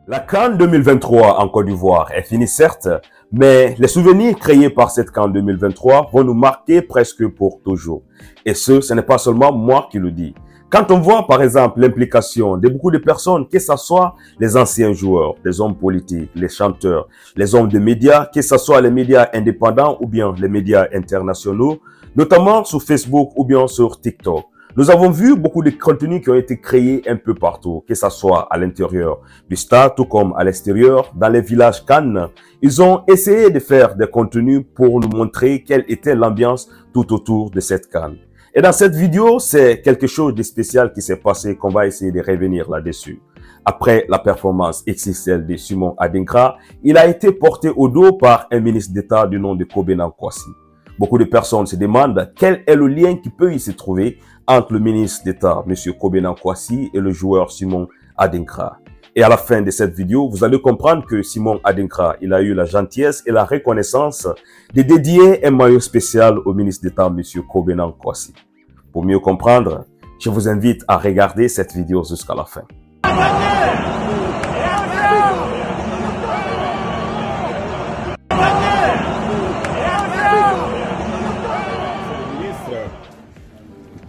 La CAN 2023 en Côte d'Ivoire est finie certes, mais les souvenirs créés par cette CAN 2023 vont nous marquer presque pour toujours. Et ce n'est pas seulement moi qui le dis. Quand on voit par exemple l'implication de beaucoup de personnes, que ce soit les anciens joueurs, les hommes politiques, les chanteurs, les hommes de médias, que ce soit les médias indépendants ou bien les médias internationaux, notamment sur Facebook ou bien sur TikTok. Nous avons vu beaucoup de contenus qui ont été créés un peu partout, que ce soit à l'intérieur du stade, tout comme à l'extérieur, dans les villages Cannes. Ils ont essayé de faire des contenus pour nous montrer quelle était l'ambiance tout autour de cette CAN. Et dans cette vidéo, c'est quelque chose de spécial qui s'est passé qu'on va essayer de revenir là-dessus. Après la performance XXL de Simon Adinkra, il a été porté au dos par un ministre d'État du nom de Kobena Kwasi. Beaucoup de personnes se demandent quel est le lien qui peut y se trouver entre le ministre d'État, M. Kobena Kwasi, et le joueur Simon Adinkra. Et à la fin de cette vidéo, vous allez comprendre que Simon Adinkra, il a eu la gentillesse et la reconnaissance de dédier un maillot spécial au ministre d'État, M. Kobena Kwasi. Pour mieux comprendre, je vous invite à regarder cette vidéo jusqu'à la fin.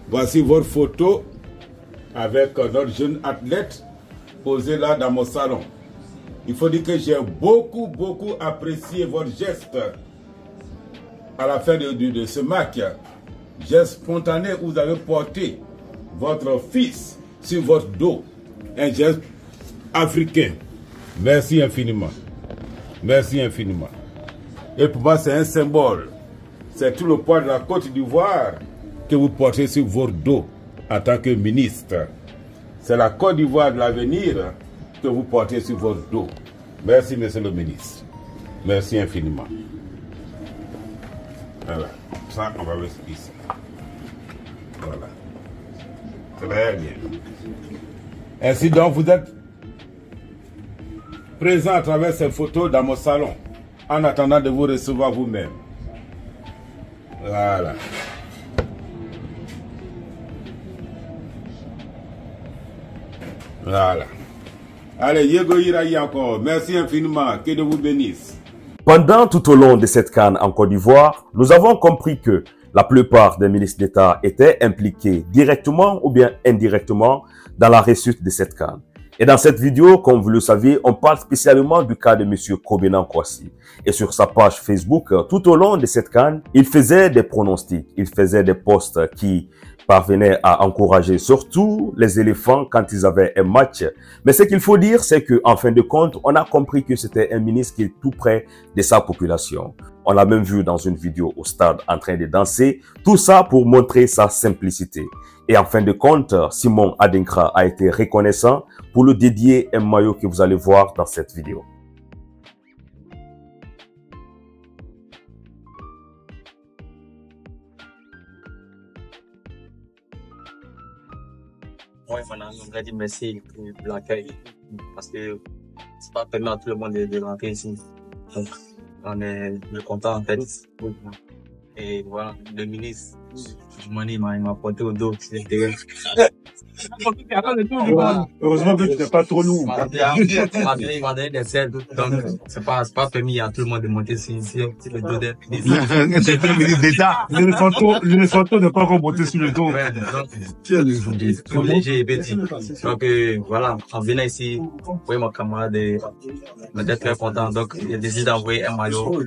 Voici votre photo avec notre jeune athlète posé là dans mon salon. Il faut dire que j'ai beaucoup apprécié votre geste à la fin de ce match. Geste spontané où vous avez porté votre fils sur votre dos. Un geste africain. Merci infiniment. Merci infiniment. Et pour moi, c'est un symbole. C'est tout le poids de la Côte d'Ivoire que vous portez sur votre dos en tant que ministre. C'est la Côte d'Ivoire de l'avenir que vous portez sur votre dos. Merci, monsieur le ministre. Merci infiniment. Voilà. Ça, on va mettre ici. Voilà. Très bien. Ainsi donc, vous êtes présent à travers ces photos dans mon salon, en attendant de vous recevoir vous-même. Voilà. Voilà. Allez, Yego Iraï encore. Merci infiniment. Que Dieu vous bénisse. Pendant tout au long de cette CAN en Côte d'Ivoire, nous avons compris que la plupart des ministres d'État étaient impliqués directement ou bien indirectement dans la réussite de cette CAN. Et dans cette vidéo, comme vous le savez, on parle spécialement du cas de M. Kobena Kwasi. Et sur sa page Facebook, tout au long de cette CAN, il faisait des pronostics, il faisait des posts qui parvenaient à encourager surtout les éléphants quand ils avaient un match. Mais ce qu'il faut dire, c'est que en fin de compte, on a compris que c'était un ministre qui est tout près de sa population. On l'a même vu dans une vidéo au stade en train de danser. Tout ça pour montrer sa simplicité. Et en fin de compte, Simon Adinkra a été reconnaissant pour le dédier un maillot que vous allez voir dans cette vidéo. Oui, maintenant, on va dire merci pour l'accueil parce que c'est pas permis à tout le monde de rentrer ici. Donc, on est content en fait. Et voilà, le ministre du Mali m'a pointé au dos. Heureusement que tu n'es pas trop lourd. Il m'a donné des aides, donc c'est pas permis à tout le monde de monter sur le dos d'un ministre. L'éléphant n'est pas encore monté sur le dos. Ouais, donc, j'ai bêti. Donc voilà, en venant ici, oui, mon camarade m'a été très content, donc il a décidé d'envoyer un maillot.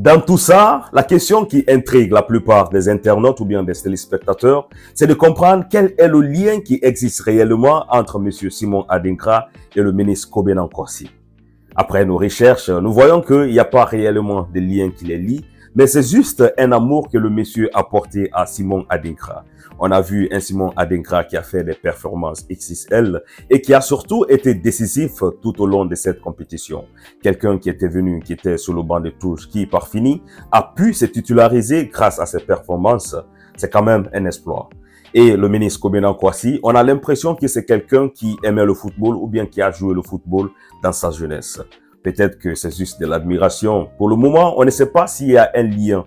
Dans tout ça, la question qui intrigue la plupart des internautes ou bien des téléspectateurs, c'est de comprendre quel est le lien qui existe réellement entre M. Simon Adinkra et le ministre Kobena Nkosi. Après nos recherches, nous voyons qu'il n'y a pas réellement de lien qui les lie, mais c'est juste un amour que le monsieur a porté à Simon Adinkra. On a vu un Simon Adinkra qui a fait des performances XXL et qui a surtout été décisif tout au long de cette compétition. Quelqu'un qui était venu, qui était sur le banc de touche, qui par fini a pu se titulariser grâce à ses performances. C'est quand même un exploit. Et le ministre Kobena Nkosi, on a l'impression que c'est quelqu'un qui aimait le football ou bien qui a joué le football dans sa jeunesse. Peut-être que c'est juste de l'admiration. Pour le moment, on ne sait pas s'il y a un lien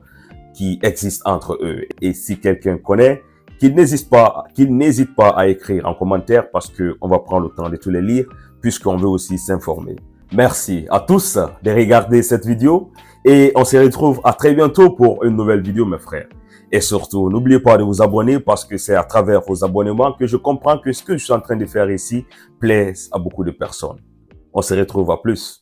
qui existe entre eux. Et si quelqu'un connaît, qu'il n'hésite pas à écrire en commentaire parce qu'on va prendre le temps de tous les lire puisqu'on veut aussi s'informer. Merci à tous de regarder cette vidéo et on se retrouve à très bientôt pour une nouvelle vidéo, mes frères. Et surtout, n'oubliez pas de vous abonner parce que c'est à travers vos abonnements que je comprends que ce que je suis en train de faire ici plaise à beaucoup de personnes. On se retrouve à plus.